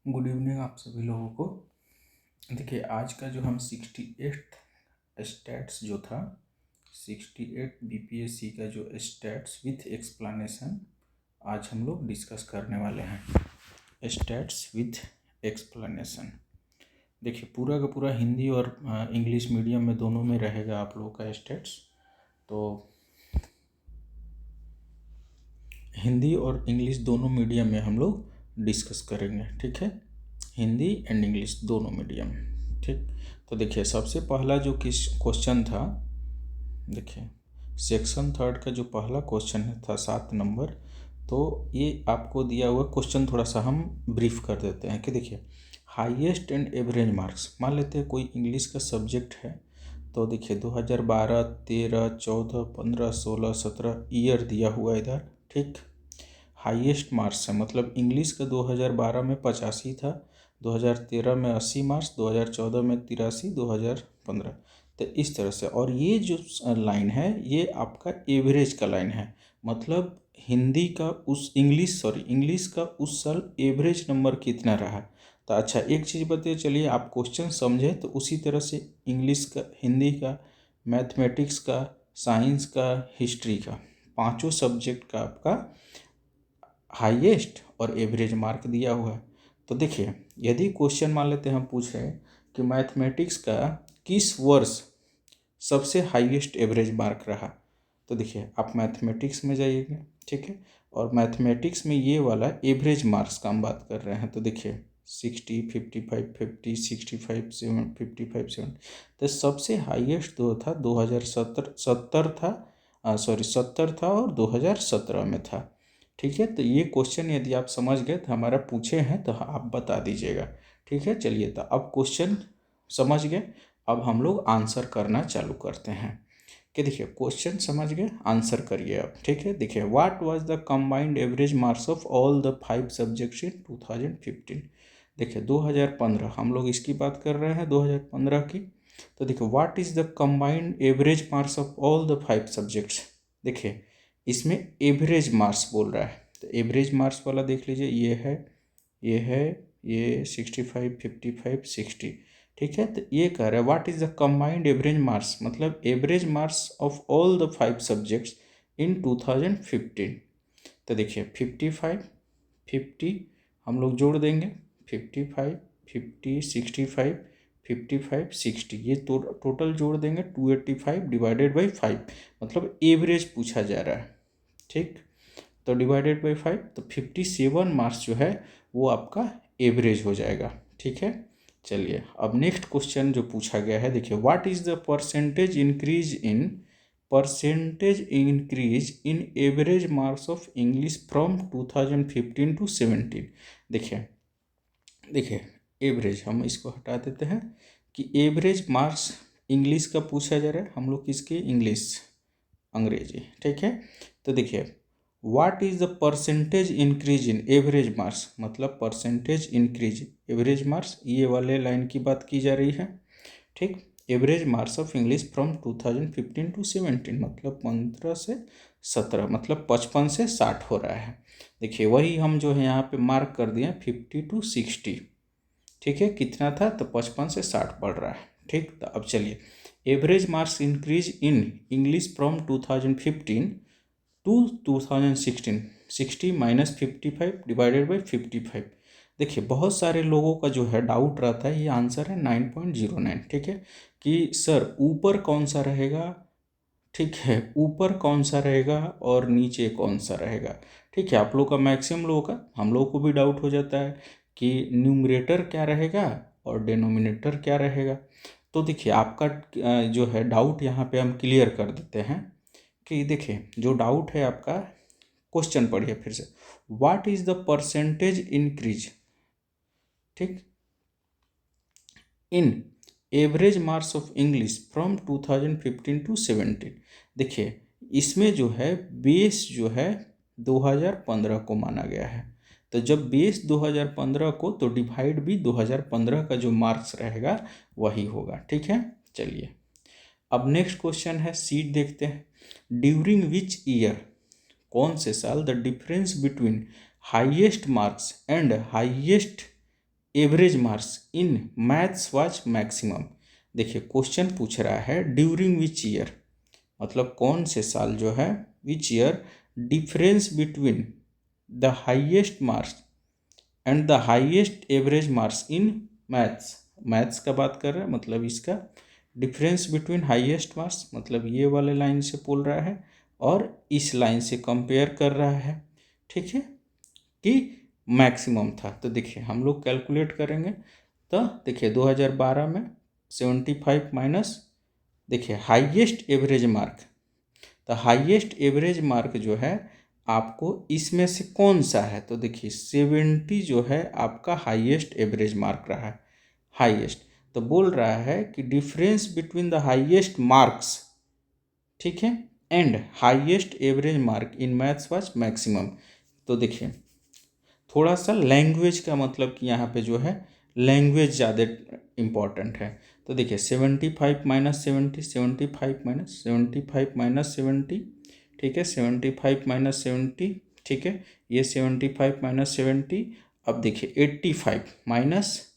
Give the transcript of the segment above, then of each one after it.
Good evening आप सभी लोगों को। देखिए आज का जो हम 68 स्टैट्स जो था 68 बीपीएससी का जो स्टैट्स विथ एक्सप्लेनेशन आज हम लोग डिस्कस करने वाले हैं। स्टैट्स विथ एक्सप्लेनेशन देखिए पूरा का पूरा हिंदी और इंग्लिश मीडियम में दोनों में रहेगा आप लोगों का स्टैट्स। तो हिंदी और इंग्लिश दोनों मीडियम में हम लोग डिस्कस करेंगे, ठीक है। हिंदी एंड इंग्लिश दोनों मीडियम, ठीक। तो देखिए सबसे पहला जो क्वेश्चन था, देखिए सेक्शन 3 का जो पहला क्वेश्चन था 7 नंबर। तो ये आपको दिया हुआ क्वेश्चन थोड़ा सा हम ब्रीफ कर देते हैं कि देखिए हाईएस्ट एंड एवरेज मार्क्स, मान लेते हैं कोई इंग्लिश का सब्जेक्ट है। तो देखिए 2012, 13, 14, 15, 16, 17 ईयर दिया हुआ इधर, ठीक। हाईएस्ट मार्क्स है मतलब इंग्लिश का 2012 में 85 था, 2013 में 80 मार्क्स, 2014 में 83, 2015। तो इस तरह से, और ये जो लाइन है ये आपका एवरेज का लाइन है, मतलब हिंदी का इंग्लिश का उस साल एवरेज नंबर कितना रहा। तो अच्छा एक चीज़ बताइए, चलिए आप क्वेश्चन समझे तो उसी तरह से इंग्लिश का, हिंदी का, मैथमेटिक्स का, साइंस का, हिस्ट्री का, पांचों सब्जेक्ट का आपका हाईएस्ट और एवरेज मार्क दिया हुआ है। तो देखिए यदि क्वेश्चन मान लेते हैं हम पूछ रहे हैं कि मैथमेटिक्स का किस वर्ष सबसे हाईएस्ट एवरेज मार्क रहा, तो देखिए आप मैथमेटिक्स में जाइएगा, ठीक है। और मैथमेटिक्स में ये वाला एवरेज मार्क्स का हम बात कर रहे हैं। तो देखिए 60, 55, 50, 65, 7, 55, 7। तो सबसे हाईएस्ट जो था 70 था और 2017 में था, ठीक है। तो ये क्वेश्चन यदि आप समझ गए तो हमारा पूछे हैं तो आप बता दीजिएगा, ठीक है। चलिए तो अब क्वेश्चन समझ गए, अब हम लोग आंसर करना चालू करते हैं कि देखिए क्वेश्चन समझ गए, आंसर करिए अब, ठीक है। देखिए what was the combined average marks of all the 5 subjects in 2015। देखिए 2015 हम लोग इसकी बात कर रहे हैं, 2015 की। तो देखिए what is the combined average marks of all the 5 subjects. देखिए इसमें एवरेज मार्क्स बोल रहा है, तो एवरेज मार्क्स वाला देख लीजिए, ये 65, 55, 60, ठीक है। तो ये कह रहा है what is the combined average marks, मतलब average marks of all the 5 subjects in 2015। तो देखिए 55, 50 हम लोग जोड़ देंगे, 55, 50, 65, 55, 60, ये टोटल जोड़ देंगे 285 डिवाइडेड बाई 5, मतलब एवरेज पूछा जा रहा है, ठीक। तो डिवाइडेड बाई 5, तो 57 मार्क्स जो है वो आपका एवरेज हो जाएगा, ठीक है। चलिए अब नेक्स्ट क्वेश्चन जो पूछा गया है, देखिए what is the percentage increase in average marks of English from 2015 to 17। देखिए एवरेज हम इसको हटा देते हैं कि एवरेज मार्क्स इंग्लिश का पूछा जा रहा है, हम लोग किसके, इंग्लिश, अंग्रेजी, ठीक है। तो देखिए what is the percentage increase in average marks, मतलब परसेंटेज इंक्रीज एवरेज मार्क्स, ये वाले लाइन की बात की जा रही है, ठीक। Average marks of English from 2015 to 17, मतलब 15 से 17, मतलब 55 से 60 हो रहा है। देखिए वही हम जो है यहाँ पे मार्क कर दिए 50 टू 60, ठीक है। कितना था, तो 55 से 60 बढ़ रहा है, ठीक। तो अब चलिए average marks increase in English from 2015 to 2016, 60 minus 55 divided by 55। देखिए बहुत सारे लोगों का जो है डाउट रहता है, ये आंसर है 9.09, ठीक है, कि सर ऊपर कौन सा रहेगा, ठीक है, ऊपर कौन सा रहेगा और नीचे कौन सा रहेगा, ठीक है। आप लोग का, मैक्सिमम लोगों का, हम लोग को भी डाउट हो जाता है कि न्यूमरेटर क्या रहेगा और डिनोमिनेटर क्या रहेगा। तो देखिए आपका जो है डाउट यहाँ पे हम क्लियर कर देते हैं कि देखिए जो डाउट है आपका, क्वेश्चन पढ़िए फिर से, what is the percentage increase, ठीक, in average marks of English from 2015 to 17। देखिए इसमें जो है बेस जो है 2015 को माना गया है, तो जब बेस 2015 को, तो डिवाइड भी 2015 का जो मार्क्स रहेगा वही होगा, ठीक है। चलिए अब नेक्स्ट क्वेश्चन है, सीट देखते हैं। ड्यूरिंग विच ईयर, कौन से साल, the difference between highest marks and highest average marks in maths was maximum. देखिए क्वेश्चन पूछ रहा है ड्यूरिंग विच ईयर, मतलब कौन से साल जो है, which year difference between the highest marks and the highest average marks in maths. Maths का बात कर रहा है, मतलब इसका डिफरेंस बिटवीन हाईएस्ट मार्क्स, मतलब ये वाले लाइन से बोल रहा है और इस लाइन से कंपेयर कर रहा है, ठीक है, कि मैक्सिमम था। तो देखिए हम लोग कैलकुलेट करेंगे। तो देखिए 2012 में 75 माइनस, देखिए हाईएस्ट एवरेज मार्क, तो हाईएस्ट एवरेज मार्क जो है आपको इसमें से कौन सा है, तो देखिए 70 जो है आपका हाईएस्ट एवरेज मार्क रहा है, हाईएस्ट। तो बोल रहा है कि difference between the highest marks, ठीक है, and highest average mark in maths was maximum. तो देखिए थोड़ा सा लैंग्वेज का मतलब कि यहाँ पे जो है लैंग्वेज ज़्यादा इम्पॉर्टेंट है। तो देखिए 75 माइनस 70, 75 माइनस 75 माइनस 70, ठीक है, 75 माइनस 70, ठीक है, ये 75 माइनस 70। अब देखिए 85 माइनस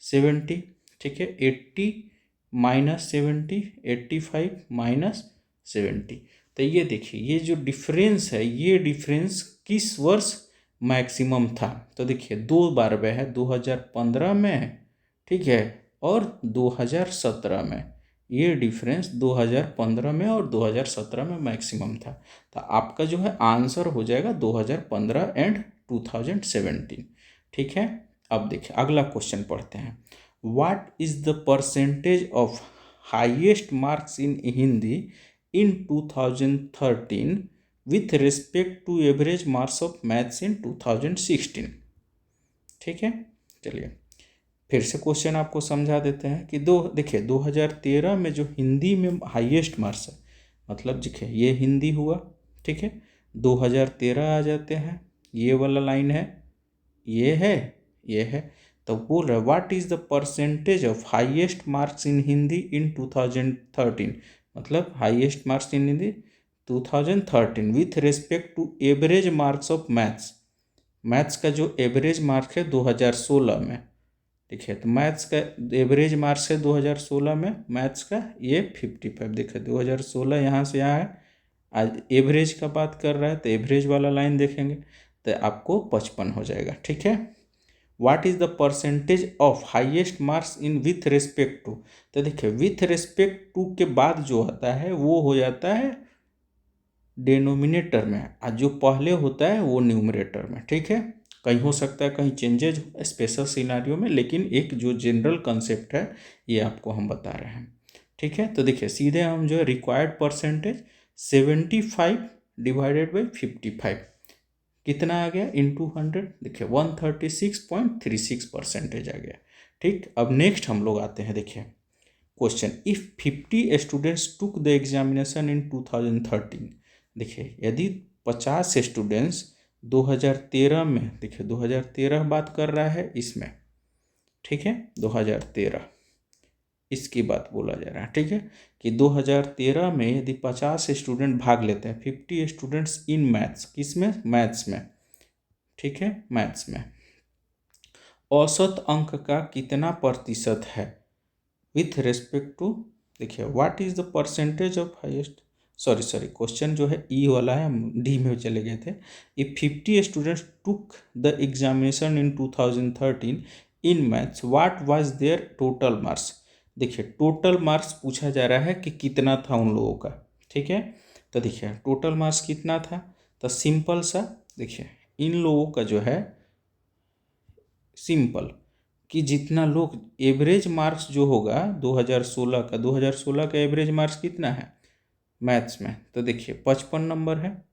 70, ठीक है, 80 माइनस 70, 85 माइनस 70। तो ये देखिए ये जो डिफरेंस है, ये डिफरेंस किस वर्ष मैक्सिमम था। तो देखिए दो बार वह है, 2015 में, ठीक है, और 2017 में। ये डिफरेंस 2015 में और 2017 में मैक्सिमम था। तो आपका जो है आंसर हो जाएगा 2015 एंड 2017, ठीक है। अब देखिए अगला क्वेश्चन पढ़ते हैं। What is the percentage of highest marks in Hindi in 2013 with respect to average marks of maths in 2016, ठीक है। चलिए फिर से क्वेश्चन आपको समझा देते हैं कि देखिए 2013 में जो हिंदी में हाईएस्ट मार्क्स है, मतलब देखिए ये हिंदी हुआ, ठीक है, 2013 आ जाते हैं, ये वाला लाइन है, ये है, ये है। तो बोल रहा है what is the percentage of highest marks in Hindi in 2013, मतलब highest marks in Hindi 2013 with respect to average marks of maths. Maths का जो एवरेज मार्क है 2016 में, देखिए तो मैथ्स का एवरेज मार्क्स है 2016 में, मैथ्स का ये 55, देखिए 2016 यहाँ से यहाँ है, आज एवरेज का बात कर रहा है तो एवरेज वाला लाइन देखेंगे तो आपको 55 हो जाएगा, ठीक है। What is the percentage of highest marks in with respect to, तो देखिए विथ रिस्पेक्ट टू के बाद जो होता है वो हो जाता है डिनोमिनेटर में, और जो पहले होता है वो न्यूमरेटर में, ठीक है। कहीं हो सकता है कहीं चेंजेज स्पेशल सिनारियो में, लेकिन एक जो जनरल कंसेप्ट है ये आपको हम बता रहे हैं, ठीक है। तो देखिए सीधे हम जो है रिक्वायर्ड परसेंटेज 75 डिवाइडेड बाई 55 कितना आ गया इंटू 100, देखिए 136.36% आ गया, ठीक। अब नेक्स्ट हम लोग आते हैं, देखिए question if 50 students took the examination in 2013, देखिए यदि 50 स्टूडेंट्स 2013 में, देखिए 2013 बात कर रहा है इसमें, ठीक है, 2013 इसकी बात बोला जा रहा है, ठीक है, कि 2013 में यदि 50 स्टूडेंट भाग लेते हैं, 50 स्टूडेंट्स इन मैथ्स, किसमें, मैथ्स में, ठीक है, मैथ्स में, औसत अंक का कितना प्रतिशत है विथ रिस्पेक्ट टू, देखिए what is the percentage of highest, sorry question जो है ई वाला है, हम डी में चले गए थे। If 50 students took the examination in 2013 in maths what was their total marks, देखिए टोटल मार्क्स पूछा जा रहा है कि कितना था उन लोगों का, ठीक है। तो देखिए टोटल मार्क्स कितना था, तो सिंपल सा देखिए इन लोगों का जो है सिंपल कि जितना लोग एवरेज मार्क्स जो होगा 2016 का एवरेज मार्क्स कितना है मैथ्स में, तो देखिए 55 नंबर है।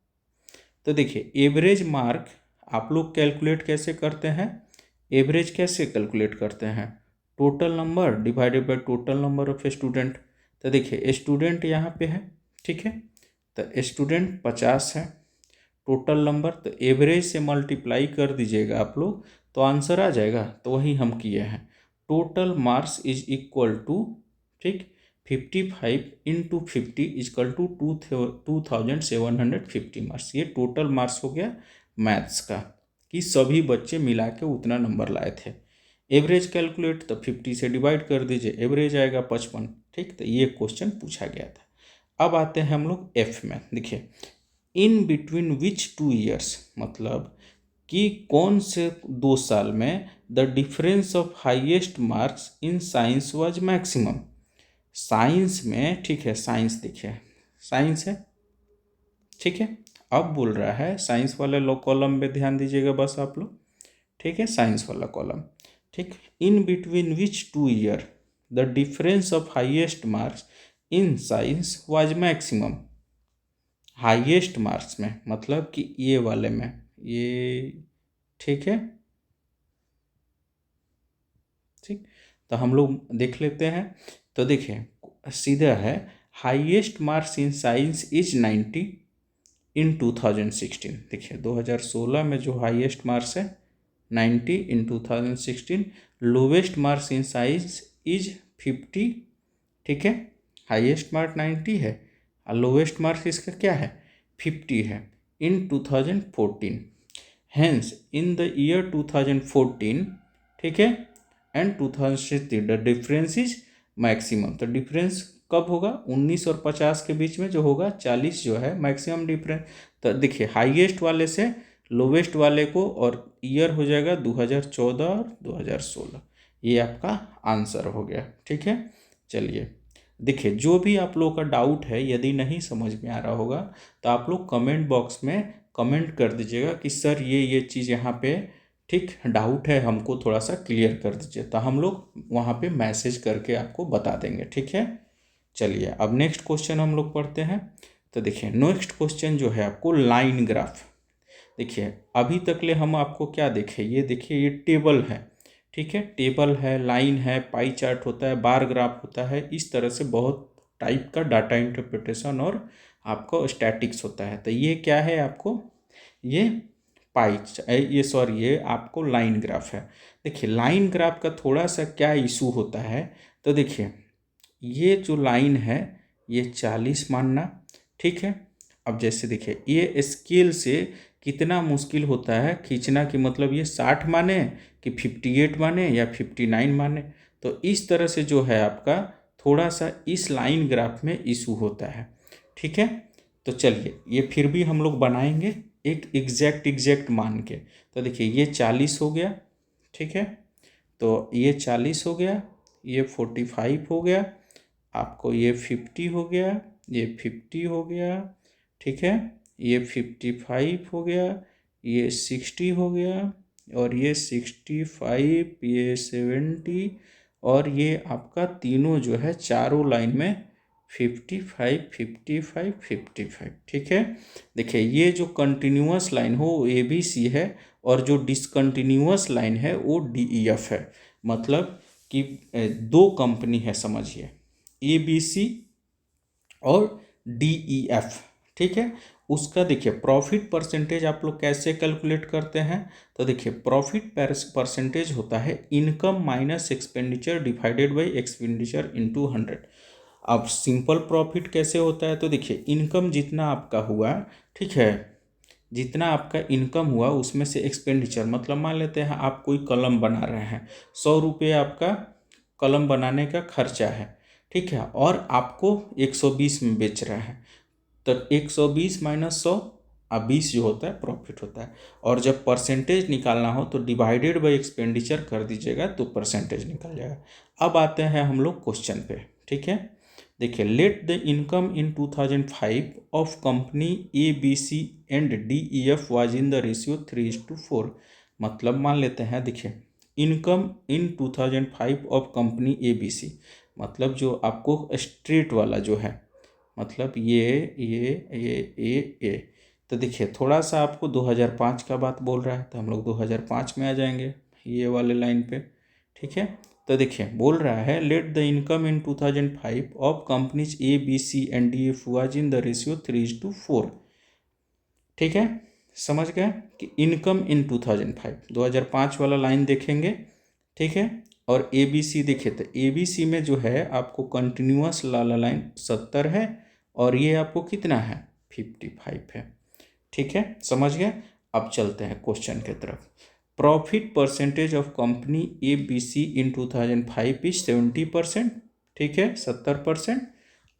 तो देखिए एवरेज मार्क आप लोग कैलकुलेट कैसे करते हैं, एवरेज कैसे कैलकुलेट करते हैं, total number divided by total number of student. तो देखिए स्टूडेंट यहाँ पे है, ठीक है, तो स्टूडेंट 50 है, टोटल नंबर तो एवरेज से मल्टीप्लाई कर दीजिएगा आप लोग तो आंसर आ जाएगा, तो वही हम किए हैं। Total marks is equal to, ठीक, 55 इंटू 50 इजकल टू 2750 मार्क्स, ये टोटल मार्क्स हो गया मैथ्स का, कि सभी बच्चे मिला के उतना नंबर लाए थे। एवरेज कैलकुलेट, तो 50 से डिवाइड कर दीजिए, एवरेज आएगा 55। ठीक, तो ये क्वेश्चन पूछा गया था। अब आते हैं हम लोग एफ में। देखिए, इन बिटवीन विच 2 ईयर्स, मतलब कि कौन से 2 साल में the difference of highest marks in science was maximum. Science में, ठीक है, साइंस देखिए, साइंस है, ठीक है। अब बोल रहा है साइंस वाले लो कॉलम में ध्यान दीजिएगा बस आप लोग, ठीक है, साइंस वाला कॉलम, ठीक। In between which 2 year the difference of highest marks in science was maximum. Highest marks में मतलब कि ये वाले में, ये, ठीक है, ठीक। तो हम लोग देख लेते हैं। तो देखिए सीधा है, highest marks in science is 90 इन 2016। देखिए 2016 में जो हाईएस्ट मार्क्स है 90 इन 2016। Lowest marks in science is 50, ठीक है। हाईएस्ट मार्क 90 है और लोवेस्ट मार्क्स इसका क्या है, 50 है, इन 2014। हेंस इन द ईयर 2014, ठीक है, and 2016 the difference is maximum. तो डिफरेंस कब होगा, 19 और 50 के बीच में जो होगा 40 जो है मैक्सिमम डिफरेंस। तो देखिए हाईएस्ट वाले से लोवेस्ट वाले को, और ईयर हो जाएगा 2014 और 2016। ये आपका आंसर हो गया, ठीक है। चलिए देखिए, जो भी आप लोगों का डाउट है, यदि नहीं समझ में आ रहा होगा तो आप लोग कमेंट बॉक्स में कमेंट कर दीजिएगा कि सर ये चीज़ यहाँ पे, ठीक, डाउट है, हमको थोड़ा सा क्लियर कर दीजिए, तो हम लोग वहाँ पे मैसेज करके आपको बता देंगे, ठीक है। चलिए अब नेक्स्ट क्वेश्चन हम लोग पढ़ते हैं। तो देखिए नेक्स्ट क्वेश्चन जो है आपको लाइन ग्राफ। देखिए अभी तक ले हम आपको क्या देखे, ये देखिए ये टेबल है, ठीक है, टेबल है, लाइन है, पाई चार्ट होता है, बार ग्राफ होता है, इस तरह से बहुत टाइप का डाटा इंटरप्रिटेशन और आपको स्टैटिक्स होता है। तो ये क्या है आपको, ये ये सॉरी, ये आपको लाइन ग्राफ है। देखिए लाइन ग्राफ का थोड़ा सा क्या इशू होता है, तो देखिए ये जो लाइन है ये 40 मानना, ठीक है। अब जैसे देखिए ये स्केल से कितना मुश्किल होता है खींचना, कि मतलब ये 60 माने कि 58 माने या 59 माने। तो इस तरह से जो है आपका थोड़ा सा इस लाइन ग्राफ में इशू होता है, ठीक है। तो चलिए ये फिर भी हम लोग बनाएंगे एक एग्जैक्ट मान के। तो देखिए ये 40 हो गया, ठीक है, तो ये 40 हो गया, ये 45 हो गया, आपको ये 50 हो गया, ये 50 हो गया, ठीक है, ये 55 हो गया, ये 60 हो गया, और ये 65, ये 70, और ये आपका तीनों जो है चारों लाइन में 55 55 55, ठीक है। देखिए ये जो कंटिन्यूअस लाइन हो वो ABC है, और जो डिसकंटिन्यूअस लाइन है वो DEF है। मतलब कि 2 कंपनी है समझिए, ABC और DEF, ठीक है। उसका देखिए प्रॉफिट परसेंटेज आप लोग कैसे कैलकुलेट करते हैं, तो देखिए प्रॉफिट परसेंटेज होता है income minus expenditure divided by expenditure into 100। अब सिंपल प्रॉफिट कैसे होता है, तो देखिए इनकम जितना आपका हुआ, ठीक है, जितना आपका इनकम हुआ उसमें से एक्सपेंडिचर, मतलब मान लेते हैं आप कोई कलम बना रहे हैं, 100 रुपये आपका कलम बनाने का खर्चा है, ठीक है, और आपको 120 में बेच रहे हैं, तो 120 माइनस 100, अब 20 जो होता है प्रॉफिट होता है। और जब परसेंटेज निकालना हो तो डिवाइडेड बाई एक्सपेंडिचर कर दीजिएगा तो परसेंटेज निकल जाएगा। अब आते हैं हम लोग क्वेश्चन पे, ठीक है। देखिए let the income in 2005 of company ABC and DEF was in the ratio 3:4। मतलब मान लेते हैं, देखिए income in 2005 of company ABC, मतलब जो आपको स्ट्रेट वाला जो है, मतलब ये तो देखिए थोड़ा सा आपको 2005 का बात बोल रहा है, तो हम लोग 2005 में आ जाएंगे ये वाले लाइन पे, ठीक है। तो देखिए बोल रहा है let the income in 2005 of companies ABC and DEF was in the ratio 3:4, ठीक है। समझ गए कि इनकम इन 2005 वाला लाइन देखेंगे, ठीक है, और ABC देखिए, तो ABC में जो है आपको कंटिन्यूअस वाला लाइन 70 है, और ये आपको कितना है 55 है, ठीक है, समझ गए। अब चलते हैं क्वेश्चन की तरफ। Profit percentage of company ABC in 2005 is 70%, ठीक है, 70%,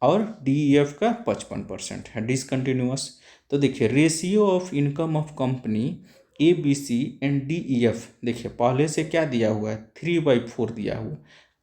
और DEF का 55% है, डिसकंटिन्यूअस। तो देखिए ratio of income of company ABC and DEF, देखिए पहले से क्या दिया हुआ है, 3/4 दिया हुआ।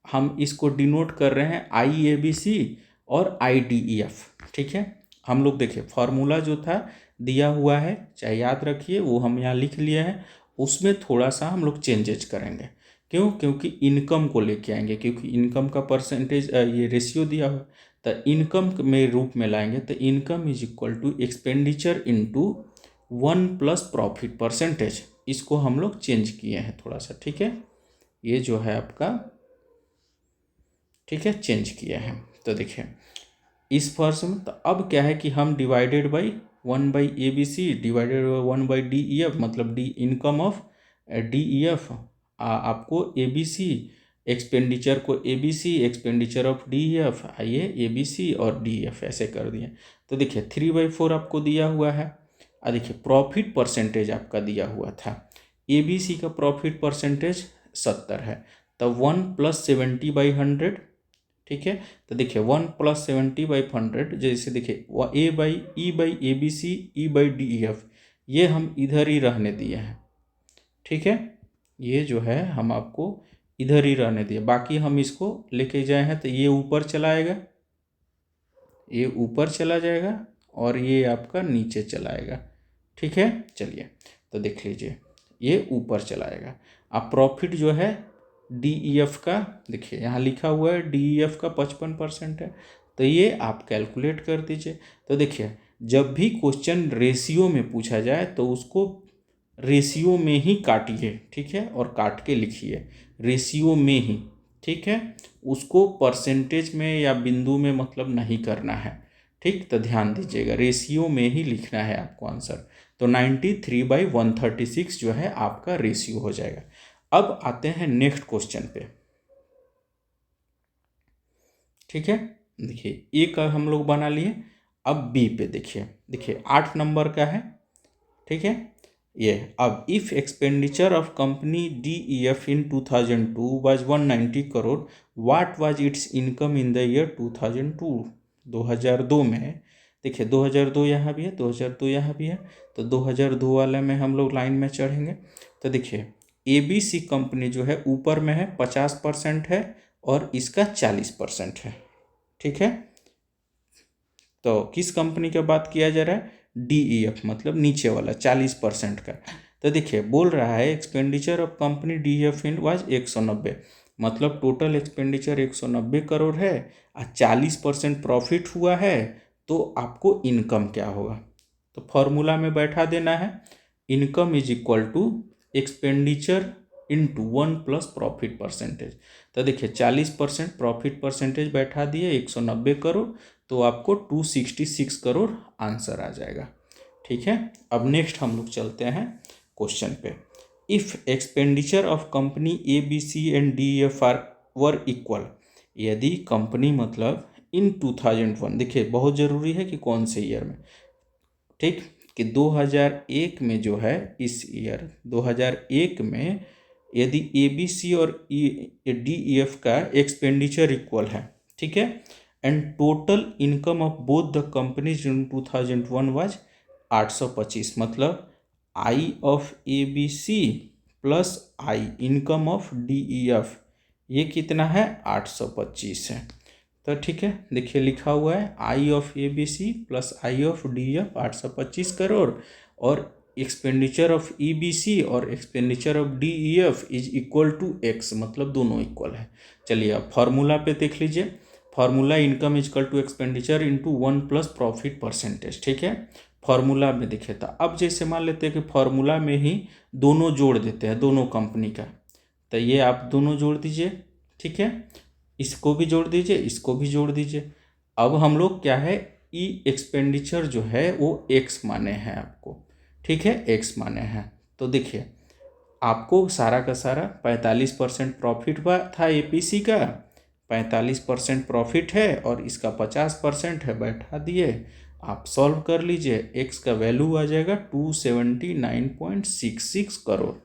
हम इसको डिनोट कर रहे हैं IABC और IDEF, ठीक है। हम लोग देखिए फार्मूला जो था दिया हुआ है, चाहे याद रखिए, वो हम यहाँ लिख लिए हैं। उसमें थोड़ा सा हम लोग चेंजेज करेंगे। क्यों? क्योंकि इनकम को लेके आएंगे, क्योंकि इनकम का परसेंटेज ये रेशियो दिया हुआ, तो इनकम में रूप में लाएंगे। तो income is equal to expenditure into 1 plus profit percentage. इसको हम लोग चेंज किए हैं थोड़ा सा, ठीक है। ये जो है आपका, ठीक है, चेंज किया है। तो देखिए इस फर्स्ट में, तो अब क्या है कि हम divided by 1/ABC divided by 1/DEF, मतलब डी इनकम ऑफ DEF, आपको ABC, एक्सपेंडिचर को ABC, एक्सपेंडिचर ऑफ DEF, आइए ABC और DEF ऐसे कर दिए। तो देखिए 3/4 आपको दिया हुआ है। और देखिए प्रॉफिट परसेंटेज आपका दिया हुआ था, ABC का प्रॉफिट परसेंटेज 70 है, तो 1 + 70/100, ठीक है। तो देखिए 1 + 70/100, जैसे देखिए E/ABC, E/DEF, ये हम इधर ही रहने दिए हैं, ठीक है। ये जो है हम आपको इधर ही रहने दिए, बाकी हम इसको लेके जाए हैं तो ये ऊपर चला आएगा, ये ऊपर चला जाएगा, और ये आपका नीचे चला आएगा, ठीक है। चलिए तो देख लीजिए, ये ऊपर चला आएगा। अब प्रॉफिट जो है DEF का, देखिए यहाँ लिखा हुआ है DEF का 55% है, तो ये आप कैलकुलेट कर दीजिए। तो देखिए जब भी क्वेश्चन रेशियो में पूछा जाए तो उसको रेशियो में ही काटिए, ठीक है, और काट के लिखिए रेशियो में ही, ठीक है। उसको परसेंटेज में या बिंदु में मतलब नहीं करना है, ठीक। तो ध्यान दीजिएगा, रेशियो में ही लिखना है आपको आंसर। तो 93/136 जो है आपका रेशियो हो जाएगा। अब आते हैं नेक्स्ट क्वेश्चन पे, ठीक है। देखिए ए का हम लोग बना लिए। अब बी पे देखिए 8 नंबर का है, ठीक है। ये अब if expenditure of company DEF in 2002 was 190 crore, what was it's income in the year 2002। 2002 में, देखिए 2002 यहाँ भी है, 2002 यहाँ भी है, तो 2002 वाले में हम लोग लाइन में चढ़ेंगे। तो देखिए ABC कंपनी जो है ऊपर में है 50% है, और इसका 40% है, ठीक है। तो किस कंपनी का बात किया जा रहा है, DEF, मतलब नीचे वाला 40% का। तो देखिए बोल रहा है expenditure of company DEF in was 190, मतलब टोटल एक्सपेंडिचर 190 करोड़ है, और 40% प्रॉफिट हुआ है, तो आपको इनकम क्या होगा। तो फॉर्मूला में बैठा देना है, income is equal to expenditure into 1 plus profit percentage. तो देखिए 40% प्रॉफिट परसेंटेज बैठा दिए 190 करोड़, तो आपको 266 करोड़ आंसर आ जाएगा, ठीक है। अब नेक्स्ट हम लोग चलते हैं क्वेश्चन पे। If expenditure of company ABC and DEF were equal, यदि कंपनी मतलब इन 2001, देखिए बहुत ज़रूरी है कि कौन से ईयर में, ठीक, कि 2001 में जो है, इस ईयर 2001 में यदि ABC और DEF का एक्सपेंडिचर इक्वल है, ठीक है, and total income of both the companies in 2001 was 825, मतलब I of ABC plus I income of DEF, ये कितना है, 825 है। तो ठीक है, देखिए लिखा हुआ है I of ABC plus I of DEF 825 crore, और एक्सपेंडिचर ऑफ EBC और expenditure of DEF is equal to X, मतलब दोनों इक्वल है। चलिए अब फार्मूला पे देख लीजिए, formula income is equal to expenditure into 1 plus profit percentage, ठीक है। फार्मूला में देखिए, तो अब जैसे मान लेते हैं कि फार्मूला में ही दोनों जोड़ देते हैं, दोनों कंपनी का, तो ये आप दोनों जोड़ दीजिए, ठीक है, इसको भी जोड़ दीजिए, इसको भी जोड़ दीजिए। अब हम लोग क्या है, ई एक्सपेंडिचर जो है वो X माने हैं आपको, ठीक है, X माने हैं। तो देखिए आपको सारा का सारा 45% प्रॉफिट हुआ था APC का, 45% प्रॉफिट है, और इसका 50% है, बैठा दिए, आप सॉल्व कर लीजिए। X का वैल्यू आ जाएगा 279.66 करोड़,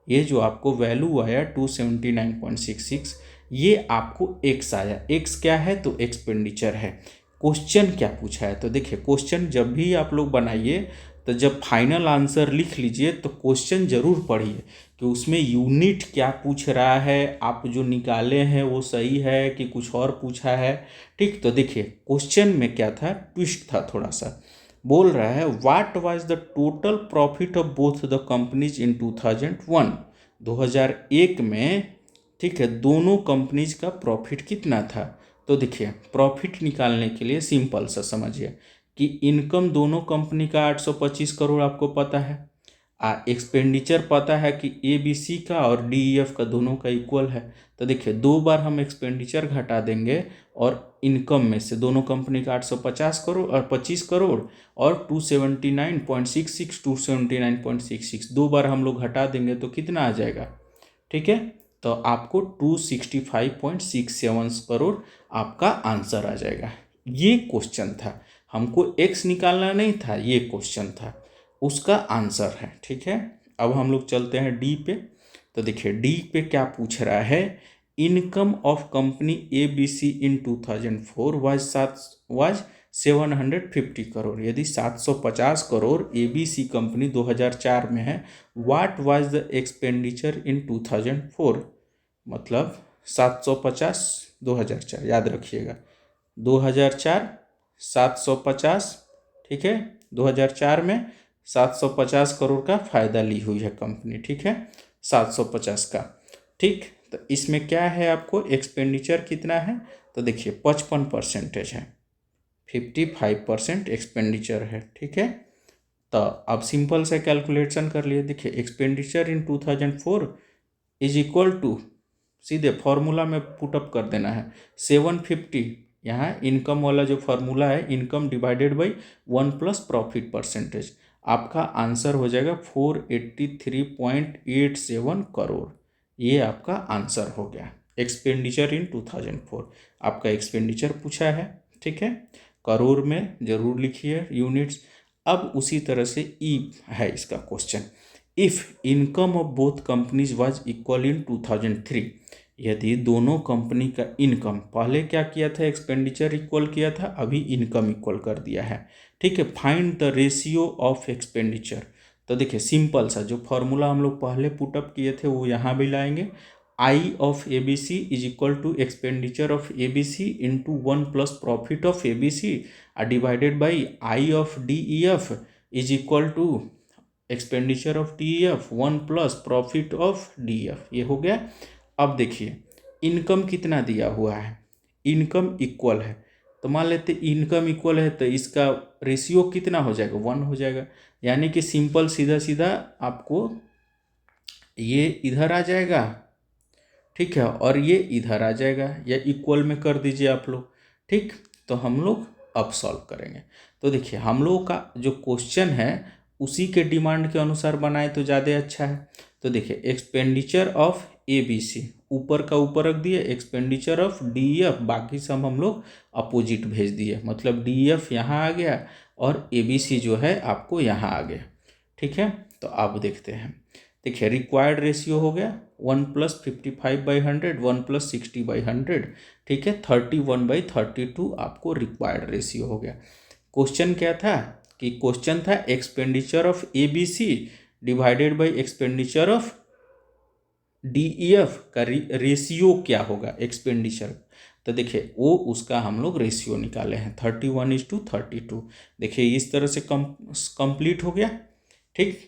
ये जो आपको वैल्यू आया 279.66, ये आपको एक्स आया। एक्स क्या है? तो एक्सपेंडिचर है। क्वेश्चन क्या पूछा है? तो देखिए क्वेश्चन जब भी आप लोग बनाइए तो जब फाइनल आंसर लिख लीजिए तो क्वेश्चन जरूर पढ़िए कि उसमें यूनिट क्या पूछ रहा है, आप जो निकाले हैं वो सही है कि कुछ और पूछा है। ठीक, तो देखिए क्वेश्चन में क्या था, ट्विस्ट था थोड़ा सा। बोल रहा है what was the total profit of both the companies in 2001, 2001 में। ठीक है, दोनों कंपनीज का प्रॉफिट कितना था? तो देखिए प्रॉफिट निकालने के लिए सिंपल सा समझिए कि इनकम दोनों कंपनी का 825 करोड़ आपको पता है, एक्सपेंडिचर पता है कि ए बी सी का और डी ई एफ का दोनों का इक्वल है। तो देखिए दो बार हम एक्सपेंडिचर घटा देंगे और इनकम में से दोनों कंपनी का 850 करोड़ और 25 करोड़ और 279.66, 279.66 दो बार हम लोग घटा देंगे तो कितना आ जाएगा? ठीक है, तो आपको 265.67 करोड़ आपका आंसर आ जाएगा। ये क्वेश्चन था, हमको एक्स निकालना नहीं था, ये क्वेश्चन था, उसका आंसर है। ठीक है, अब हम लोग चलते हैं डी पे। तो देखिए डी पे क्या पूछ रहा है, income of company A B C in 2004 was 750 crore. यदि 750 crore A B C company 2004 में है, what was the expenditure in 2004, मतलब 750 2004 याद रखिएगा, 2004 750। ठीक है, 2004 में 750 करोड़ का फायदा ली हुई है कंपनी। ठीक है, 750 का। ठीक, तो इसमें क्या है, आपको एक्सपेंडिचर कितना है? तो देखिए 55% है, 55% एक्सपेंडिचर है। ठीक है, तो अब सिंपल से कैलकुलेशन कर लिए। देखिए expenditure in 2004 is equal to, सीधे फॉर्मूला में पुटअप कर देना है 750। यहाँ इनकम वाला जो फार्मूला है, income divided by 1 plus profit percentage, आपका आंसर हो जाएगा 483.87 करोड़। ये आपका आंसर हो गया एक्सपेंडिचर इन 2004। आपका एक्सपेंडिचर पूछा है। ठीक है, करोड़ में जरूर लिखिए यूनिट्स। अब उसी तरह से ई है इसका question, if income of both companies was equal in 2003, यदि दोनों कंपनी का इनकम, पहले क्या किया था, एक्सपेंडिचर इक्वल किया था, अभी इनकम इक्वल कर दिया है। ठीक है, find the ratio of expenditure. तो देखिए सिंपल सा जो फॉर्मूला हम लोग पहले पुटअप किए थे वो यहाँ भी लाएंगे, I of A B C is equal to expenditure of A B C into 1 plus profit of A B C divided by I of D E F is equal to expenditure of D F 1 plus profit of D F. ये हो गया। अब देखिए income कितना दिया हुआ है, income equal है, तो मान लेते इनकम इक्वल है तो इसका रेशियो कितना हो जाएगा, 1 हो जाएगा। यानी कि सिंपल सीधा सीधा आपको ये इधर आ जाएगा। ठीक है, और ये इधर आ जाएगा, या इक्वल में कर दीजिए आप लोग। ठीक, तो हम लोग अब सॉल्व करेंगे। तो देखिए हम लोग का जो क्वेश्चन है उसी के डिमांड के अनुसार बनाए तो ज़्यादा अच्छा है। तो देखिए expenditure of A B C ऊपर का ऊपर रख दिए, एक्सपेंडिचर ऑफ डी एफ बाकी सब हम लोग अपोजिट भेज दिए, मतलब डी एफ यहाँ आ गया और ए बी सी जो है आपको यहाँ आ गया। ठीक है, तो अब देखते हैं। देखिए रिक्वायर्ड रेशियो हो गया 1 प्लस 55/100, 1 प्लस 60/100। ठीक है, 31/32 आपको रिक्वायर्ड रेशियो हो गया। क्वेश्चन क्या था कि क्वेश्चन था expenditure of A B C divided by expenditure of D E F का रेशियो क्या होगा एक्सपेंडिचर। तो देखिए वो उसका हम लोग रेशियो निकाले हैं 31:32। देखिए इस तरह से कंप्लीट हो गया। ठीक,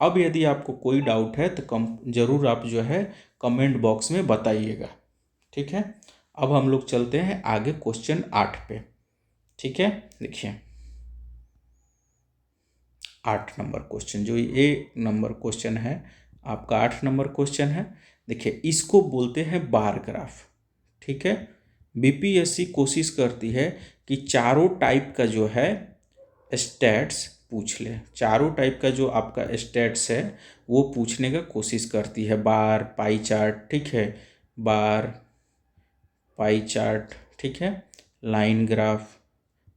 अब यदि आपको कोई डाउट है तो ज़रूर आप जो है कमेंट बॉक्स में बताइएगा। ठीक है, अब हम लोग चलते हैं आगे क्वेश्चन 8 पे। ठीक है, देखिए 8 नंबर क्वेश्चन, जो ये नंबर क्वेश्चन है आपका 8 नंबर क्वेश्चन है। देखिए इसको बोलते हैं बार ग्राफ। ठीक है, बीपीएससी कोशिश करती है कि चारों टाइप का जो है स्टैट्स पूछ ले, चारों टाइप का जो आपका स्टैट्स है वो पूछने का कोशिश करती है। बार, पाई चार्ट, ठीक है, बार, पाई चार्ट, ठीक है, लाइन ग्राफ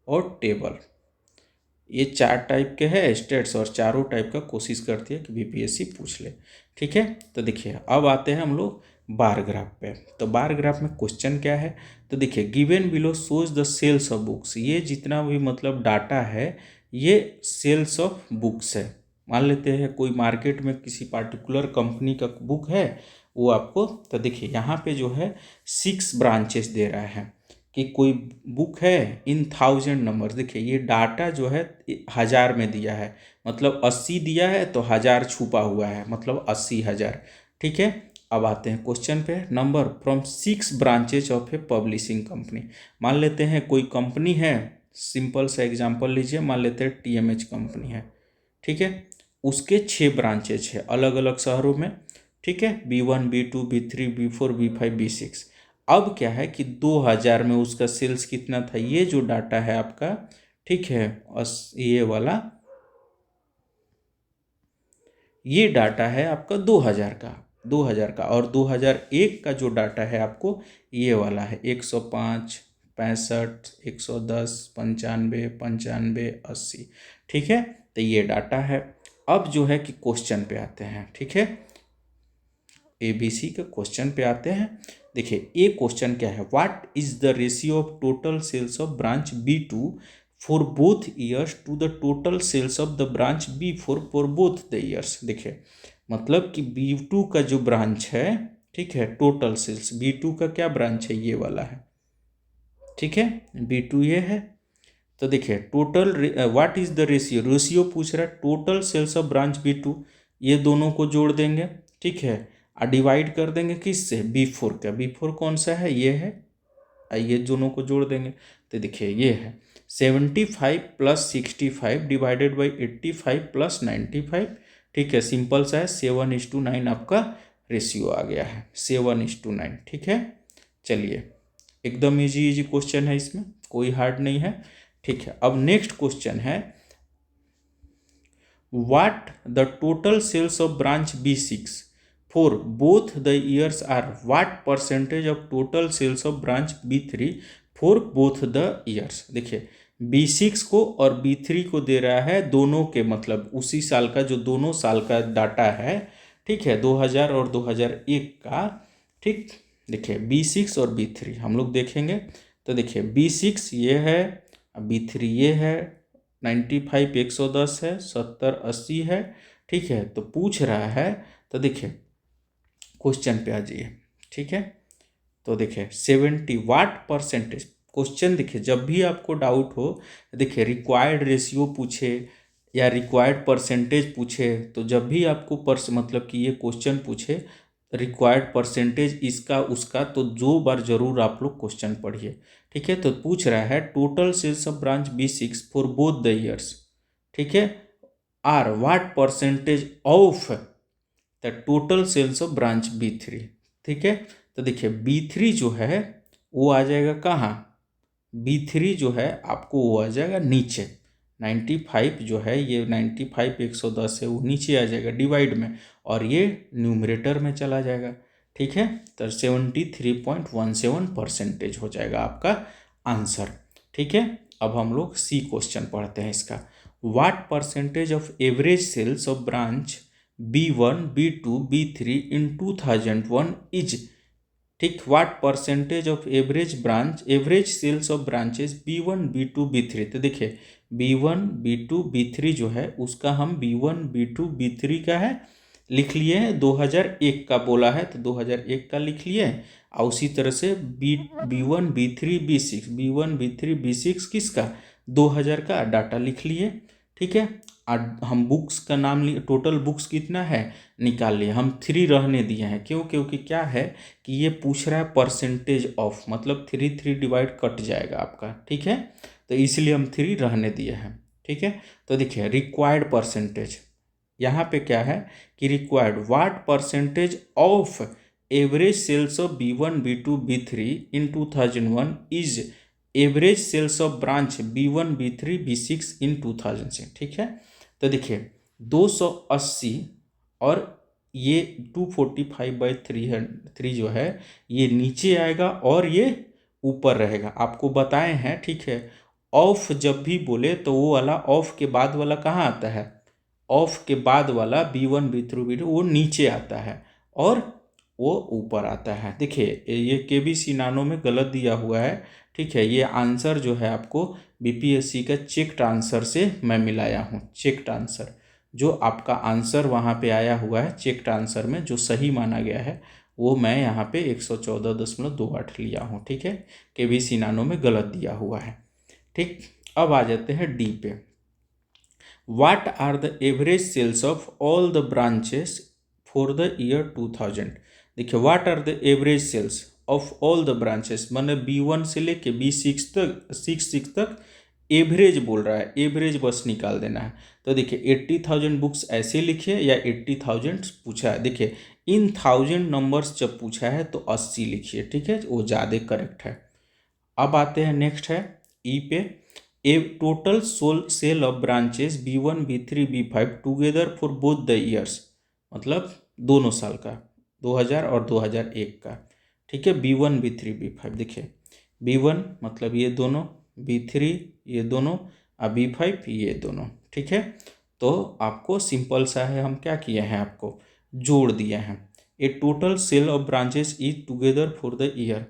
और टेबल, ये 4 टाइप के हैं स्टेट्स और चारों टाइप का कोशिश करती है कि बीपीएससी पूछ ले। ठीक है। तो देखिए अब आते हैं हम लोग बार ग्राफ पे। तो बार ग्राफ में क्वेश्चन क्या है, तो देखिए given below shows the sales of books, ये जितना भी मतलब डाटा है ये सेल्स ऑफ बुक्स है। मान लेते हैं कोई मार्केट में किसी पार्टिकुलर कंपनी का बुक है वो आपको, तो देखिए यहाँ पे जो है 6 ब्रांचेस दे रहा है कि कोई बुक है इन 1000 नंबर। देखिए ये डाटा जो है 1000 में दिया है, मतलब 80 दिया है तो 1000 छुपा हुआ है, मतलब 80,000। ठीक है। अब आते हैं क्वेश्चन पे। Number from 6 branches of A publishing company. मान लेते हैं कोई कंपनी है, सिंपल सा एग्जांपल लीजिए, मान लेते हैं TMH कंपनी है। ठीक है। उसके 6 ब्रांचेज है अलग अलग शहरों में। ठीक है। B1 B2 B3 B4 B5 B6। अब क्या है कि 2000 में उसका सेल्स कितना था, ये जो डाटा है आपका, ठीक है, ये वाला ये डाटा है आपका 2000 का और 2001 का जो डाटा है आपको ये वाला है 105 65 110 95 95 80। ठीक है। तो ये डाटा है। अब जो है कि क्वेश्चन पे आते हैं। ठीक है। ABC के क्वेश्चन पे आते हैं। देखिए ये क्वेश्चन क्या है, what is the ratio of total sales of branch B2 for both years to the total sales of the branch B4 for both the years. देखिए मतलब कि B2 का जो ब्रांच है, ठीक है, टोटल सेल्स B2 का क्या ब्रांच है, ये वाला है। ठीक है। B2 ये है। तो देखिए total what is the ratio पूछ रहा है, total sales of branch B2, ये दोनों को जोड़ देंगे। ठीक है। और डिवाइड कर देंगे किससे, B4 का। B4 कौन सा है, ये है। ये दोनों को जोड़ देंगे तो देखिए ये है 75 + 65 डिवाइडेड बाई 85 + 95। ठीक है। सिंपल सा है, 7:9 आपका रेशियो आ गया है, 7:9। ठीक है। चलिए एकदम इजी इजी क्वेश्चन है, इसमें कोई हार्ड नहीं है। ठीक है। अब नेक्स्ट क्वेश्चन है, what the total sales of branch B6 for both the years are, what percentage of total sales of branch B3 for both the years. देखिए B6 को और B3 को दे रहा है दोनों के, मतलब उसी साल का, जो दोनों साल का डाटा है। ठीक है। 2000 और 2001 का। ठीक। देखिए B6 और B3 हम लोग देखेंगे। तो देखिए B6 ये है, B3 ये है, 95 110 है, 70 80 है। ठीक है। तो पूछ रहा है, तो देखिए क्वेश्चन पे आ जाइए। ठीक है। तो देखिए 70 वाट परसेंटेज क्वेश्चन। देखिए जब भी आपको डाउट हो, देखिए रिक्वायर्ड रेशियो पूछे या रिक्वायर्ड परसेंटेज पूछे, तो जब भी आपको मतलब कि ये क्वेश्चन पूछे रिक्वायर्ड परसेंटेज इसका उसका, तो 2 बार जरूर आप लोग क्वेश्चन पढ़िए। ठीक है। तो पूछ रहा है total sales of branch B6 for both the years, ठीक है, are what percentage of the total sales of branch B3। ठीक है। तो देखिए B3 जो है वो आ जाएगा कहाँ, B3 जो है आपको वो आ जाएगा नीचे, 95 जो है ये 95 110 है, वो नीचे आ जाएगा डिवाइड में, और ये न्यूमरेटर में चला जाएगा। ठीक है। तो 73.17% हो जाएगा आपका आंसर। ठीक है। अब हम लोग C क्वेश्चन पढ़ते हैं इसका। What percentage of average sales of branch B1 B2 B3 in 2001 is, ठीक, what percentage of average sales of branches B1 B2 B3। तो देखिए B1 B2 B3 जो है उसका हम B1 B2 B3 का है लिख लिए हैं, 2001 का बोला है तो 2001 का लिख लिए। और उसी तरह से B1 B3 B6 B1 B3 B6 किसका, 2000 का डाटा लिख लिए। ठीक है। और हम बुक्स का नाम लिए, टोटल बुक्स कितना है निकाल लिए, हम 3 रहने दिए हैं। क्यों, क्योंकि क्या है कि ये पूछ रहा है परसेंटेज ऑफ, मतलब 3 डिवाइड कट जाएगा आपका। ठीक है। तो इसलिए हम 3 रहने दिए हैं। ठीक है। तो देखिए रिक्वायर्ड परसेंटेज यहाँ पे क्या है कि required what percentage of average sales of B1 B2 B3 in 2001 is average sales of branch B1 B3 B6 in 2006। ठीक है। तो देखिए 280 और ये 245/3 जो है ये नीचे आएगा और ये ऊपर रहेगा, आपको बताए हैं। ठीक है। ऑफ जब भी बोले तो वो वाला ऑफ के बाद वाला कहाँ आता है, ऑफ के बाद वाला B1 B3 B2 वो नीचे आता है और वो ऊपर आता है। देखिए ये KBC नानो में गलत दिया हुआ है, ठीक है। ये आंसर जो है आपको BPSC का चेक्ड आंसर से मैं मिलाया हूँ। चेक्ड आंसर जो आपका आंसर वहाँ पे आया हुआ है चेक्ड आंसर में जो सही माना गया है वो मैं यहाँ पे 114.28 लिया हूँ, ठीक है। KBC नानो में गलत दिया हुआ है, ठीक। अब आ जाते हैं डी पे। What are the average sales of all the branches for the year 2000? देखिए what are the average sales of all the branches, मैंने B1 से लेके B6 तक 6 तक एवरेज बोल रहा है, एवरेज बस निकाल देना है। तो देखिए 80,000 बुक्स ऐसे लिखिए या 80,000 पूछा है। देखिए इन 1000 नंबर्स जब पूछा है तो 80 लिखिए, ठीक है, वो ज़्यादा करेक्ट है। अब आते हैं नेक्स्ट है ई पे। A total sale of branches B1 B3 B5 together for both the years, मतलब दोनों साल का 2000 और 2001 का, ठीक है। B1 B3 B5 देखिए B1 मतलब ये दोनों, B3 ये दोनों और B5 ये दोनों, ठीक है। तो आपको सिंपल सा है, हम क्या किए हैं आपको जोड़ दिए हैं। A total sale of branches is together for the year,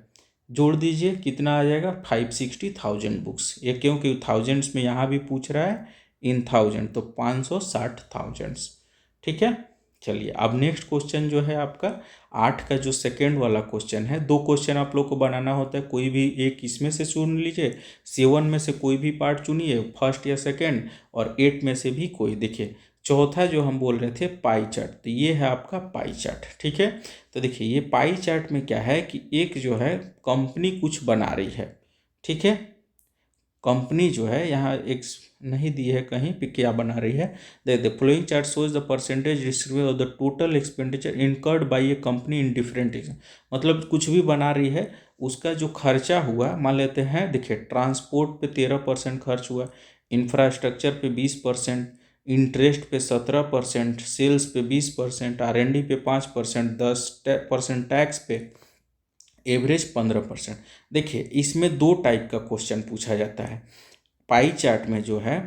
जोड़ दीजिए कितना आ जाएगा 560,000 बुक्स। ये क्योंकि थाउजेंड्स में यहाँ भी पूछ रहा है इन 1000 तो 560,000, ठीक है। चलिए अब नेक्स्ट क्वेश्चन जो है आपका 8 का जो सेकेंड वाला क्वेश्चन है, 2 क्वेश्चन आप लोग को बनाना होता है, कोई भी एक इसमें से चुन लीजिए, 7 में से कोई भी पार्ट चुनिए, फर्स्ट या सेकेंड, और 8 में से भी कोई। देखिए चौथा जो हम बोल रहे थे पाई चार्ट, तो ये है आपका पाई चार्ट, ठीक है। तो देखिए ये पाई चार्ट में क्या है कि एक जो है कंपनी कुछ बना रही है, ठीक है। कंपनी जो है यहाँ एक नहीं दी है कहीं पे क्या बना रही है। The flowing chart shows the percentage distribution of the total expenditure incurred by A company in different, मतलब कुछ भी बना रही है उसका जो खर्चा हुआ, मान लेते हैं देखिए ट्रांसपोर्ट पे 13% खर्च हुआ, इंफ्रास्ट्रक्चर पे 20%, इंटरेस्ट पे 17%, सेल्स पे 20%, R&D पे 5%, 10% टैक्स पे, एवरेज 15%। देखिए इसमें 2 टाइप का क्वेश्चन पूछा जाता है पाई चार्ट में। जो है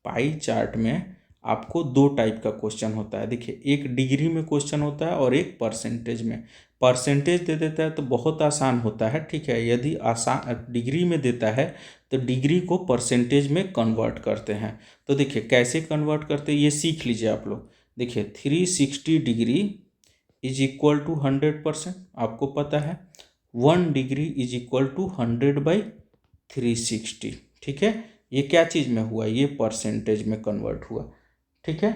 पाई चार्ट में आपको 2 टाइप का क्वेश्चन होता है। देखिए एक डिग्री में क्वेश्चन होता है और एक परसेंटेज में। परसेंटेज दे देता है तो बहुत आसान होता है, ठीक है। यदि आसान डिग्री में देता है तो डिग्री को परसेंटेज में कन्वर्ट करते हैं। तो देखिए कैसे कन्वर्ट करते हैं ये सीख लीजिए आप लोग। देखिए 360 डिग्री इज इक्वल टू 100%, आपको पता है 1 डिग्री इज इक्वल टू 100/360, ठीक है। ये क्या चीज़ में हुआ, ये परसेंटेज में कन्वर्ट हुआ, ठीक है।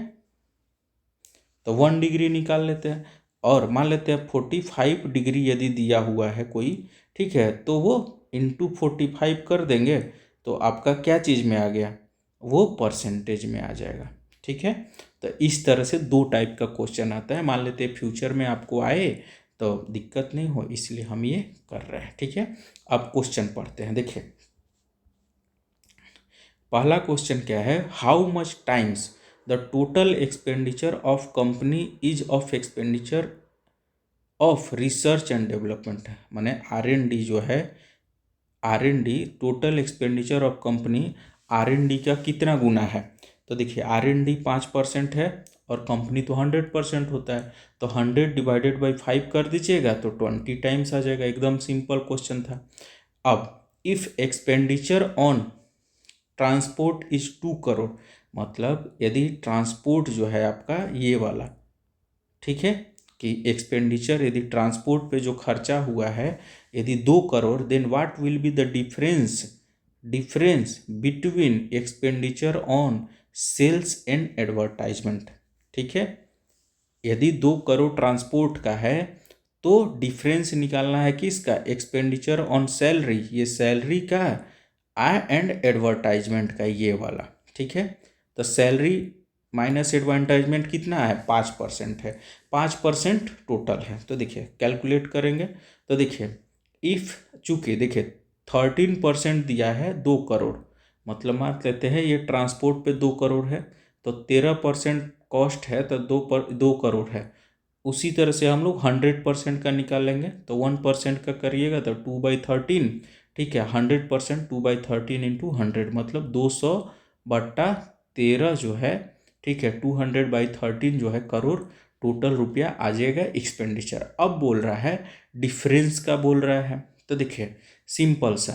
तो 1 डिग्री निकाल लेते हैं और मान लेते हैं 45 डिग्री यदि दिया हुआ है कोई, ठीक है, तो वो इंटू 45 कर देंगे तो आपका क्या चीज़ में आ गया, वो परसेंटेज में आ जाएगा, ठीक है। तो इस तरह से 2 टाइप का क्वेश्चन आता है। मान लेते हैं फ्यूचर में आपको आए तो दिक्कत नहीं हो, इसलिए हम ये कर रहे हैं, ठीक है। अब क्वेश्चन पढ़ते हैं। देखिए पहला क्वेश्चन क्या है, how much times the total expenditure of company is of expenditure of research and development, माने R&D जो है, R&D total expenditure of company R&D का कितना गुना है। तो देखिए R&D 5% है और कंपनी तो 100% होता है, तो 100 डिवाइडेड बाई 5 कर दीजिएगा तो 20 टाइम्स आ जाएगा। एकदम सिंपल क्वेश्चन था। अब if expenditure on transport is 2 crore, मतलब यदि ट्रांसपोर्ट जो है आपका ये वाला, ठीक है, कि एक्सपेंडिचर यदि ट्रांसपोर्ट पे जो खर्चा हुआ है यदि 2 crore, then what will be the difference between expenditure on sales and advertisement, ठीक है। यदि 2 करोड़ ट्रांसपोर्ट का है तो डिफरेंस निकालना है किसका, एक्सपेंडिचर ऑन सैलरी, ये सैलरी का एंड एडवर्टाइजमेंट का ये वाला, ठीक है। तो सैलरी माइनस एडवर्टाइजमेंट कितना है 5% है, 5% टोटल है। तो देखिए कैलकुलेट करेंगे तो देखिए इफ़ चूँकि देखिए 13% दिया है 2 करोड़, मतलब मान लेते हैं ये ट्रांसपोर्ट पे 2 करोड़ है तो 13% कॉस्ट है तो 2 करोड़ है। उसी तरह से हम लोग 100% का निकालेंगे तो 1% का करिएगा तो 2/13, ठीक है। 100% 2/13 इंटू 100 मतलब 200/13 जो है, ठीक है, 200/13 जो है करोड़ टोटल रुपया आ जाएगा एक्सपेंडिचर। अब बोल रहा है डिफरेंस का बोल रहा है, तो देखिए सिंपल सा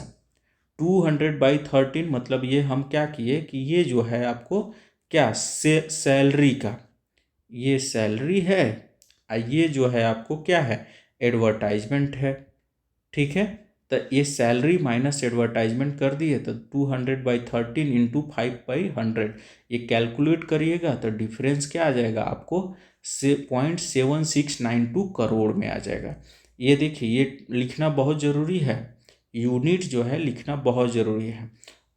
200/13 मतलब ये हम क्या किए कि ये जो है आपको क्या सैलरी का, ये सैलरी है और ये जो है आपको क्या है एडवर्टाइजमेंट है। ठीक है, तो ये सैलरी माइनस एडवर्टाइजमेंट कर दिए तो 200/13 इंटू 5/100 ये कैलकुलेट करिएगा तो डिफरेंस क्या आ जाएगा आपको 0.7692 करोड़ में आ जाएगा। ये देखिए ये लिखना बहुत ज़रूरी है, यूनिट जो है लिखना बहुत ज़रूरी है।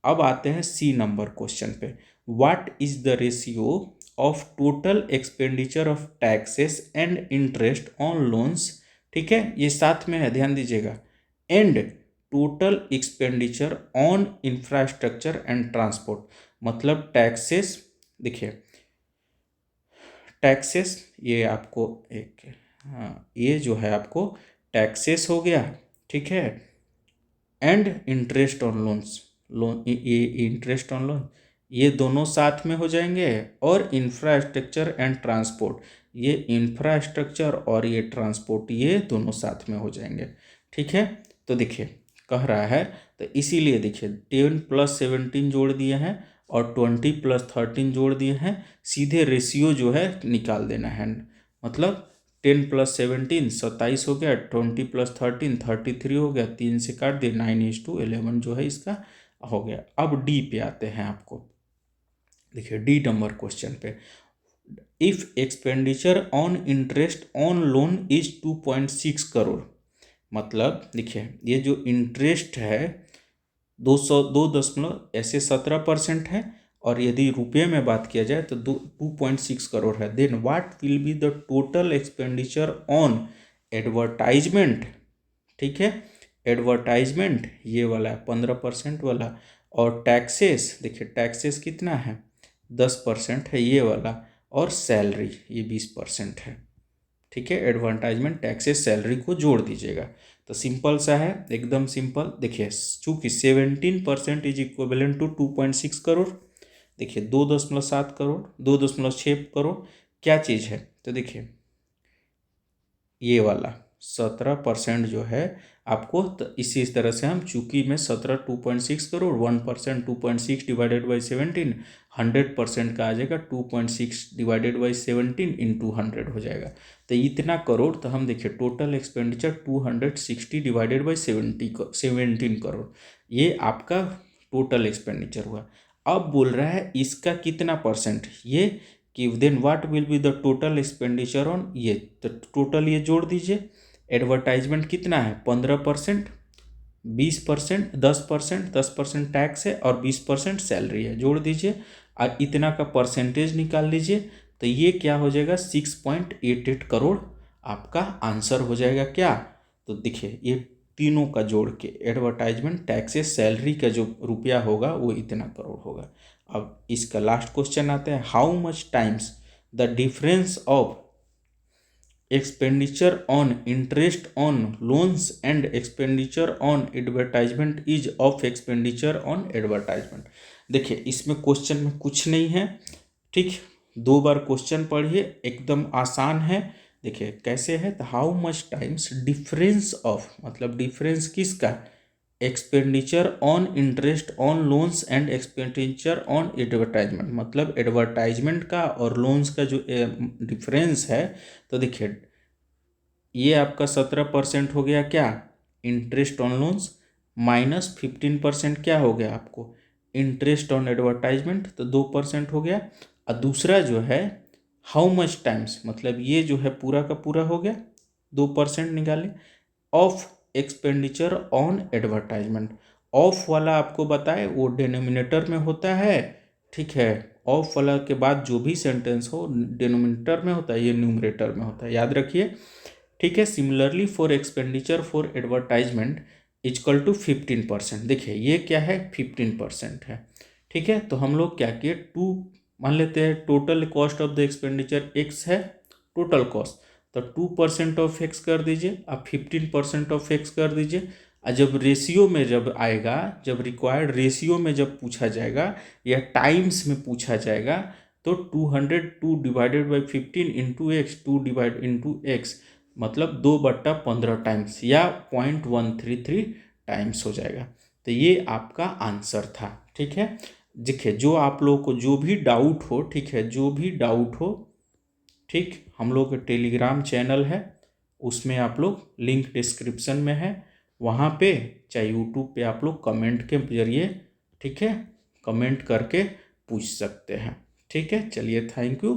अब आते हैं सी नंबर क्वेश्चन पे, what is the ratio of total expenditure of taxes and interest on loans. ठीक है, ये साथ में है, ध्यान दीजिएगा, and total expenditure on infrastructure and transport. मतलब टैक्सेस, देखिए टैक्सेस ये आपको एक, हाँ ये जो है आपको टैक्सेस हो गया, ठीक है, एंड इंटरेस्ट ऑन लोन्स, ये इंटरेस्ट ऑन लोन ये दोनों साथ में हो जाएंगे, और इंफ्रास्ट्रक्चर एंड ट्रांसपोर्ट, ये इंफ्रास्ट्रक्चर और ये ट्रांसपोर्ट ये दोनों साथ में हो जाएंगे। ठीक है, तो देखिए कह रहा है, तो इसीलिए देखिए 10 + 17 जोड़ दिए हैं और 20 + 13 जोड़ दिए हैं, सीधे रेशियो जो है निकाल देना है। मतलब 10 + 17 27 हो गया, 20 + 13 33 हो गया, 3 से काट दिए, 9:11 जो है इसका हो गया। अब डी पे आते हैं आपको, देखिए डी नंबर क्वेश्चन पे, if expenditure on interest on loan is 2.6 crore. मतलब देखिए ये जो इंटरेस्ट है 202.17% है, और यदि रुपये में बात किया जाए तो 2.6 करोड़ है। Then what will be the total expenditure on advertisement. ठीक है, एडवर्टाइजमेंट ये वाला है 15% वाला, और टैक्सेस देखिए टैक्सेस कितना है 10% है ये वाला, और सैलरी ये 20% है। ठीक है, एडवर्टाइजमेंट टैक्सेस सैलरी को जोड़ दीजिएगा, तो सिंपल सा है, एकदम सिंपल। देखिए चूंकि 17% इज इक्विवेलेंट टू 2.6 करोड़, देखिए 2.7 करोड़ 2.6 करोड़ क्या चीज़ है, तो देखिए ये वाला 17% जो है आपको, तो इसी तरह से हम चूंकि में 17 2.6 करोड़, 1% 2.6 डिवाइडेड बाई 17, 100% का आ जाएगा 2.6 डिवाइडेड बाई 17 इंटू 100 हो जाएगा, तो इतना करोड़। तो हम देखिए total expenditure 260 divided by 17 crore, ये आपका टोटल एक्सपेंडिचर हुआ। अब बोल रहा है इसका कितना परसेंट, ये कि then what will be the total expenditure on, ये तो टोटल ये जोड़ दीजिए। एडवर्टाइजमेंट कितना है 15%, 20% 10% टैक्स है और 20% सैलरी है, जोड़ दीजिए और इतना का परसेंटेज निकाल लीजिए, तो ये क्या हो जाएगा 6.88 करोड़ आपका आंसर हो जाएगा क्या। तो देखिए ये तीनों का जोड़ के एडवर्टाइजमेंट टैक्सेस सैलरी का जो रुपया होगा वो इतना करोड़ होगा। अब इसका लास्ट क्वेश्चन आता है, how much times the difference of expenditure on interest on loans and expenditure on advertisement is of expenditure on advertisement. देखिए इसमें क्वेश्चन में कुछ नहीं है, ठीक, 2 बार क्वेश्चन पढ़िए, एकदम आसान है। देखिए कैसे है, तो how much times difference of, मतलब डिफरेंस किसका, expenditure on interest on loans and expenditure on advertisement, मतलब एडवर्टाइजमेंट का और लोन्स का जो डिफरेंस है। तो देखिए ये आपका 17% हो गया क्या इंटरेस्ट ऑन लोन्स, माइनस 15% क्या हो गया आपको इंटरेस्ट ऑन एडवर्टाइजमेंट, तो 2% हो गया। और दूसरा जो है हाउ मच टाइम्स, मतलब ये जो है पूरा का पूरा हो गया 2% निकाले, of expenditure on advertisement. Of वाला आपको बताए वो डिनोमिनेटर में होता है, ठीक है, ऑफ वाला के बाद जो भी सेंटेंस हो डिनोमिनेटर में होता है, ये न्यूमरेटर में होता है, याद रखिए। ठीक है, similarly for expenditure for advertisement equal to 15%। देखिए ये क्या है 15% है। ठीक है, तो हम लोग क्या किए, टू मान लेते हैं total cost of the expenditure x है टोटल कॉस्ट, तो 2% ऑफ एक्स कर दीजिए, अब 15% ऑफ एक्स कर दीजिए। और जब रेशियो में जब आएगा, जब रिक्वायर्ड रेशियो में जब पूछा जाएगा या टाइम्स में पूछा जाएगा, तो 202 divided by 15 into x, 2 divide into x मतलब 2/15 टाइम्स या 0.133 टाइम्स हो जाएगा। तो ये आपका आंसर था। ठीक है, देखिए जो आप लोगों को जो भी डाउट हो, ठीक है, जो भी डाउट हो, ठीक, हम लोग का टेलीग्राम चैनल है, उसमें आप लोग लिंक डिस्क्रिप्शन में है, वहाँ पे चाहे यूट्यूब पे आप लोग कमेंट के जरिए, ठीक है, कमेंट करके पूछ सकते हैं। ठीक है, चलिए, थैंक यू।